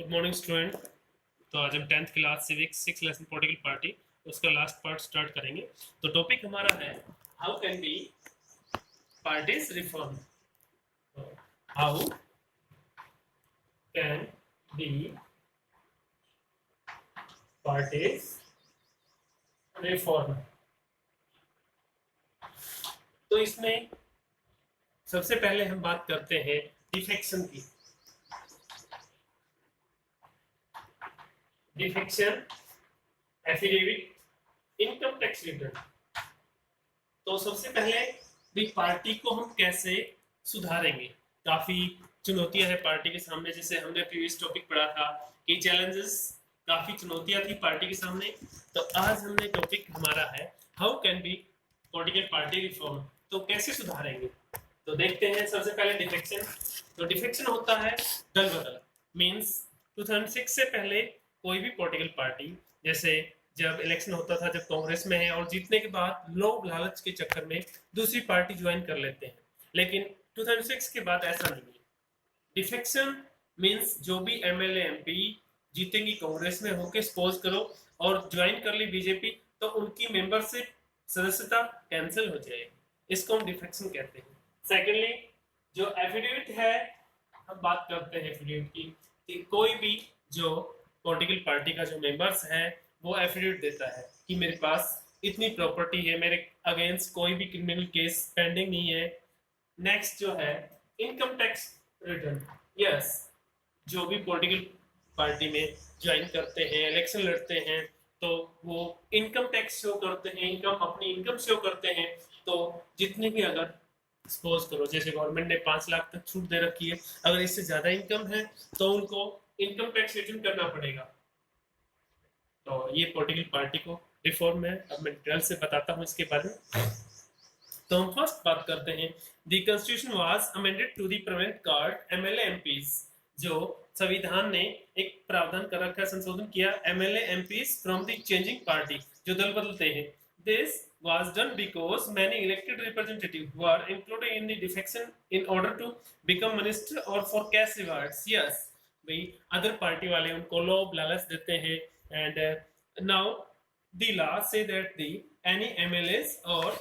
Good morning student. तो आज हम 10th class civics 6 lesson political party उसका लास्ट पार्ट स्टार्ट करेंगे। तो टॉपिक हमारा है how can be parties reform. How can be parties reform. तो इसमें सबसे पहले हम बात करते हैं डिफेक्शन की। Defection, affidavit, income tax return. तो सबसे पहले भी पार्टी को हम कैसे सुधारेंगे। काफी चुनौतियां हैं पार्टी के सामने, जैसे हमने प्रीवियस टॉपिक पढ़ा था कि चैलेंजेस, काफी चुनौतियां थी पार्टी के सामने। तो आज हमने टॉपिक हमारा है how can be political party reform. तो कैसे सुधारेंगे, तो देखते हैं। सबसे पहले डिफेक्शन। तो डिफेक्शन होता है दल बदल, मीन्स 2006 से पहले कोई भी पॉलिटिकल पार्टी, जैसे जब इलेक्शन होता था, जब कांग्रेस में है और जीतने के बाद लोग लालच के चक्कर में दूसरी पार्टी ज्वाइन कर लेते हैं, लेकिन 2006 के बाद ऐसा नहीं है। डिफेक्शन मीन्स जो भी एमएलए एमपी जीतेंगी कांग्रेस में होके, सपोज करो, और ज्वाइन कर ली बीजेपी, तो उनकी मेंबरशिप, सदस्यता कैंसिल हो जाएगी। इसको हम डिफेक्शन कहते हैं। सेकेंडली, जो एफिडेविट है, हम बात करते हैं एफिडेविट की, कि कोई भी जो पॉलिटिकल पार्टी का जो मेंबर्स है वो एफिडेविट देता है कि मेरे पास इतनी प्रॉपर्टी है, मेरे अगेंस्ट कोई भी क्रिमिनल केस पेंडिंग नहीं है। नेक्स्ट जो है इनकम टैक्स रिटर्न। यस, जो भी पॉलिटिकल पार्टी में ज्वाइन करते हैं, इलेक्शन लड़ते हैं, तो वो इनकम टैक्स शो करते हैं, अपनी इनकम शो करते हैं। तो जितने भी, अगर सपोज करो जैसे गवर्नमेंट ने 5 लाख तक छूट दे रखी है, अगर इससे ज्यादा इनकम है तो उनको इनकम टैक्स रिटर्न करना पड़ेगा। तो ये पॉलिटिकल पार्टी को रिफॉर्म है। अब मैं डिटेल से बताता हूँ इसके बारे में। तो हम फर्स्ट बात करते हैं, the constitution was amended to the prevent card MLA MPs. जो संविधान ने एक प्रावधान कर रखा है, संशोधन किया MLA MPs from the changing party, जो दल बदलते हैं। This was done because many elected representatives were included in the defection in order to become minister or for cash rewards. Yes, भाई अदर पार्टी वाले उनको लोभ लालच देते हैं। and now the law say that the any MLAs और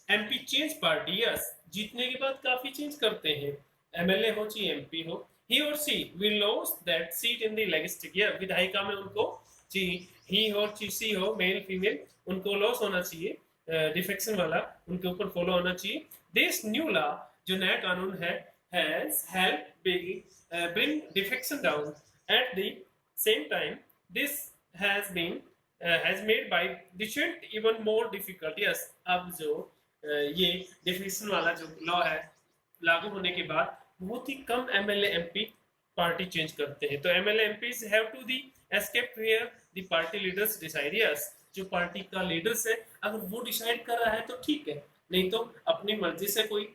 MP change party. Yes, जीतने के बाद काफी चेंज करते हैं, एमएलए हो चाहे एमपी हो, he or she will lose that seat in the legislative, विधायिका में उनको ही हो सी हो, मेल फीमेल, उनको लॉस होना चाहिए। डिफेक्शन वाला उनके ऊपर फॉलो होना चाहिए। दिस न्यू लॉ, जो नया कानून है, has help bring defection down. At the same time this has been has made by dissent even more difficult. Yes, अब जो ये डिफेक्शन वाला जो लॉ है लागू होने के बाद बहुत ही कम एमएलए एमपी पार्टी चेंज करते हैं। तो MLA MPs have to the escape where the party leaders decide. Yes, जो पार्टी का लीडर्स है अगर वो डिसाइड कर रहा है तो ठीक है, नहीं तो अपनी मर्जी से कोई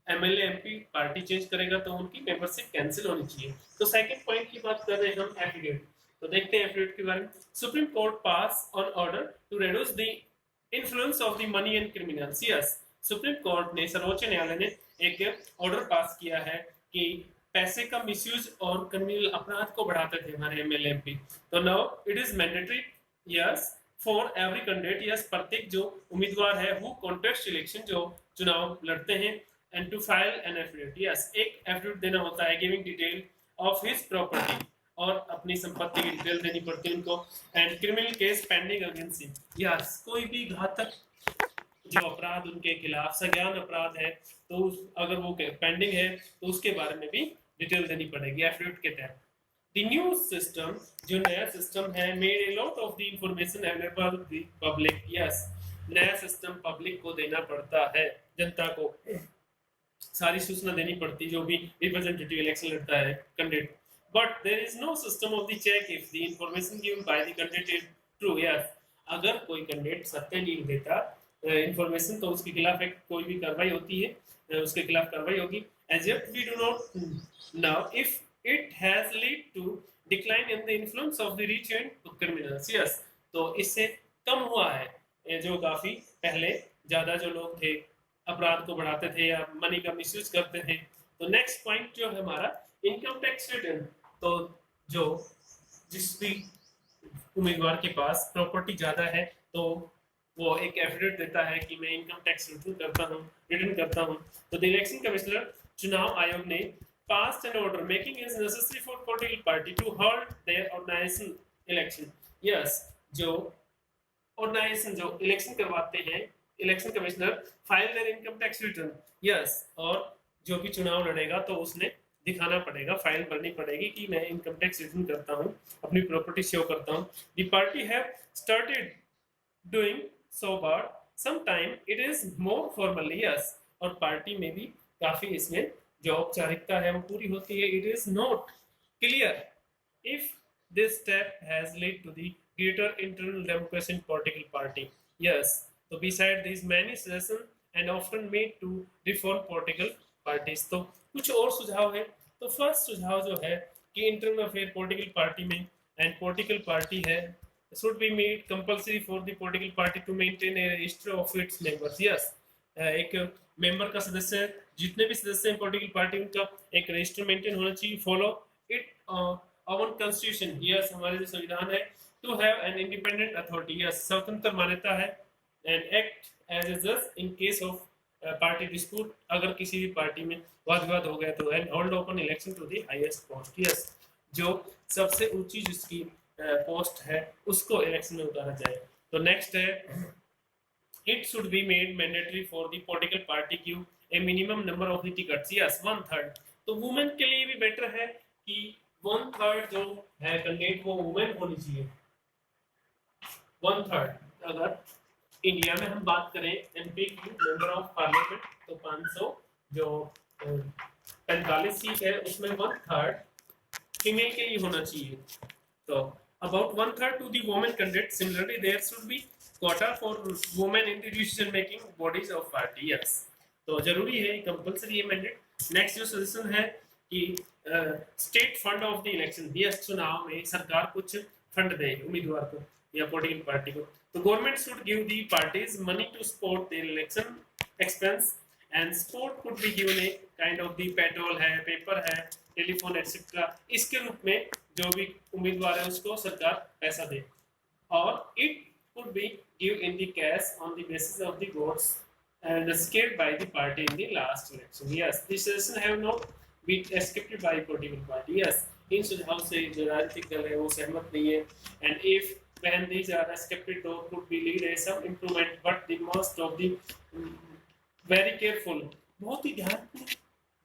एमएलए एमपी पार्टी चेंज करेगा तो उनकी मेंबरशिप कैंसिल होनी चाहिए। तो सेकंड पॉइंट की बात कर रहे हैं हम, एफिडेविट। तो देखते हैं एफिडेविट के बारे में। Supreme Court pass on order to reduce the influence of the money and criminals. Yes, Supreme Court ने, सर्वोच्च न्यायालय ने एक ऑर्डर पास किया है कि पैसे का मिसयूज और क्रिमिनल अपराध को बढ़ाते थे हमारे एमएलए एमपी। तो now it is mandatory, yes, for every candidate, yes, प्रत्येक जो उम्मीदवार है वो कॉन्टेस्ट इलेक्शन, जो चुनाव लड़ते हैं, and to file an affidavit. Yes, एक एफिडेविट देना होता है giving detail of his property, और अपनी संपत्ति की डिटेल देनी पड़ती है उनको। And criminal case pending against him. Yes, कोई भी घातक जो अपराध उनके खिलाफ, संज्ञान अपराध है, तो अगर वो पेंडिंग है तो उसके बारे में भी डिटेल देनी पड़ेगी एफिडेविट के तहत। द न्यू सिस्टम, जो नया सिस्टम है, made a lot of the information available the public. Yes, नया सिस्टम पब्लिक को देना पड़ता है, जनता को सारी सूचना देनी पड़ती है जो भी रिप्रेजेंटेटिव इलेक्शन लड़ता है candidate. But there is no system of the check if the information given by the candidate is true. Yes, अगर कोई कैंडिडेट सत्य नहीं देता इंफॉर्मेशन, तो उसके खिलाफ एक कोई भी कार्रवाई होती है, उसके खिलाफ कार्रवाई होगी। As yet we do not know if it has led to decline in the influence of the rich and criminals. Yes, तो इससे कम हुआ है, जो काफी पहले ज्यादा जो लोग थे अपराध को बढ़ाते थे या मनी का मिसयूज करते थे। तो नेक्स्ट पॉइंट जो है हमारा, इनकम टैक्स रिटर्न। तो जो जिस भी उम्मीदवार के पास प्रॉपर्टी ज्यादा है तो वो एक एफिडेविट देता है कि मैं इनकम टैक्स रिटर्न करता हूँ। तो द इलेक्शन कमिश्नर चुनाव आयोग ने passed an order making it necessary for political party to hold their organization election. Yes, जो ऑर्गेनाइजेशन जो इलेक्शन करवाते हैं, election commissioner file there income tax return. Yes, और जो भी चुनाव लड़ेगा तो उसने दिखाना पड़ेगा, फाइल भरनी पड़ेगी कि मैं इनकम टैक्स रिटर्न करता हूँ, अपनी प्रॉपर्टी शो करता हूँ। The party have started doing so but some time it is more formally. Yes, और पार्टी में भी काफी इसमें जो औपचारिकता है वो पूरी होती है। It is not clear if this step has led to the greater internal democracy in political party. Yes, so beside these many suggestions and often made to reform political parties, तो कुछ और सुझाव है। तो फर्स्ट सुझाव जो है कि इंटरनल अफेयर पॉलिटिकल पार्टी में एंड पॉलिटिकल पार्टी है should be made compulsory for the political party to maintain a register of its members. Yes, एक मेंबर का सदस्य, जितने भी सदस्य हैं पॉलिटिकल पार्टी, उनका एक रजिस्टर मेंटेन होना चाहिए। Follow it our constitution, yes, हमारे जो संविधान है, to have an independent authority, yes, स्वतंत्र मान्यता है, and act as a judge in case of party dispute, अगर किसी भी पार्टी में वाद विवाद हो गया तो, and hold open election to the highest post, yes, जो सबसे ऊंची जिसकी पोस्ट है उसको इलेक्शन में उतारा जाए। तो नेक्स्ट है, it should be made mandatory for the political party give a minimum number of the tickets, yes, 1/3। तो वुमेन के लिए भी बेटर है कि 1/3 जो है कैंडिडेट वो वुमेन होनी चाहिए। 1/3 अगर इंडिया में हम बात करें एमपी की मेंबर ऑफ पार्लियामेंट तो 500 जो 45 सीट है उसमें 1/3 फीमेल के लिए होना चाहिए। तो about 1/3 to the women candidate. Similarly, there should be quota for women in the decision making bodies of party. Yes, तो जरूरी है, कंपलसरी है मैंडेट। नेक्स्ट जो सजेशन है कि state fund of the election, yes, चुनाव में सरकार कुछ फंड दे उम्मीदवार को या पॉलिटिकल पार्टी को। तो government should give the parties money to support the election expense and support could be given a kind of the petrol है, पेपर है, टेलीफोन एक्सेट्रा, इसके रूप में जो भी उम्मीदवार है उसको सरकार पैसा दे। और it could be give in the cash on the basis of the votes and escaped by the party in the last election. Yes, this suggestion have not been escaped by political party. Yes, इन सुझाव से जो राजनीतिक दल है वो सहमत नहीं है। And if when these are escaped, though could be lead a some improvement, but the most of the very careful, बहुत ही ध्यान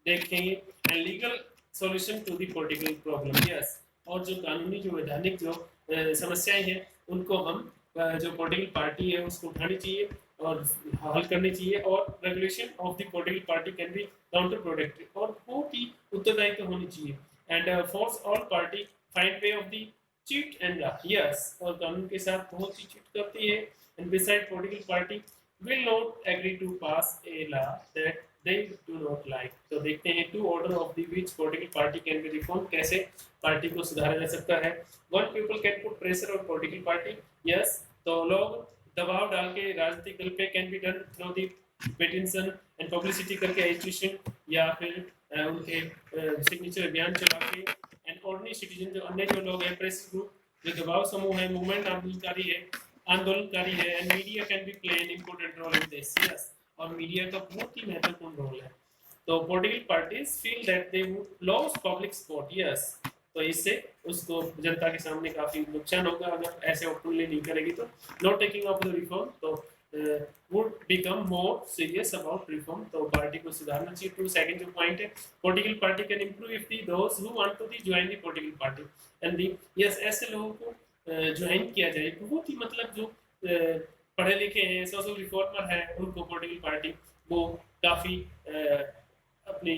देखेंगे and legal solution to the political problem. Yes, और जो कानूनी जो वैधानिक जो समस्याएं हैं उनको हम जो पॉलिटिकल पार्टी है उसको उठानी चाहिए और हल करनी चाहिए। और regulation of the political party can be counterproductive और बहुत ही उत्तरदायी होनी चाहिए। And force all party find way of the cheat and law. Yes, और कानून के साथ बहुत ही चीट करती है। And beside political party will not agree to pass a law that they do not like। तो देखते हैं to order of the which political party can be reformed, कैसे पार्टी को सुधारा जा सकता है। One people can put pressure on political party। Yes, तो लोग दबाव डाल के राजनीतिक दल पे can be done through the petition and publicity करके एजुकेशन या फिर उनके सिग्नेचर अभियान चला के। एंड ऑर्डिनरी सिटीजन जो अन्य जो लोग हैं, प्रेस ग्रुप जो दबाव समूह है, मूवमेंट आंदोलनकारी है and media can be play an important role in this. Yes, और मीडिया का बहुत ही महत्वपूर्ण रोल है। तो political parties feel that they would lose public support. Yes, तो इससे उसको जनता के सामने काफी नुकसान होगा अगर ऐसे ओपनली नहीं करेगी। तो not taking off the reform तो would become more serious about reform. तो पार्टी को सुधारना चाहिए। टू सेकंड जो पॉइंट है, political party can improve if the those who want to the join the political party and the. Yes, ऐसे लोगों को ज्वाइन किया जाए। बहुत ही मतलब जो पढ़े लिखे हैं, सोशल रिफॉर्मर है, उनको पॉलिटिकल पार्टी वो काफी अपनी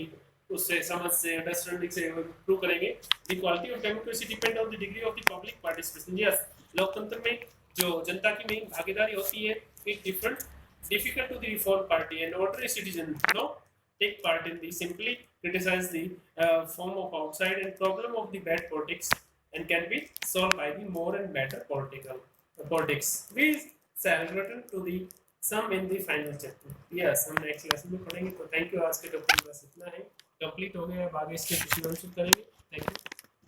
उससे समझ से अंडरस्टैंडिंग से इम्प्रूव करेंगे। The quality of democracy depend on the degree of the public participation. Yes, लोकतंत्र में जो जनता की मेन भागीदारी होती है, it difficult to the reform party and ordinary citizen take part in the simply criticize the form of outside and problem of the bad politics and can be solved by the more and better politics. We shall return to the sum in the final chapter. Yes, हम next lesson में पढ़ेंगे। तो thank you. आज के topic बस इतना है, complete हो गया। अब आगे इसके क्वेश्चन आंसर करेंगे।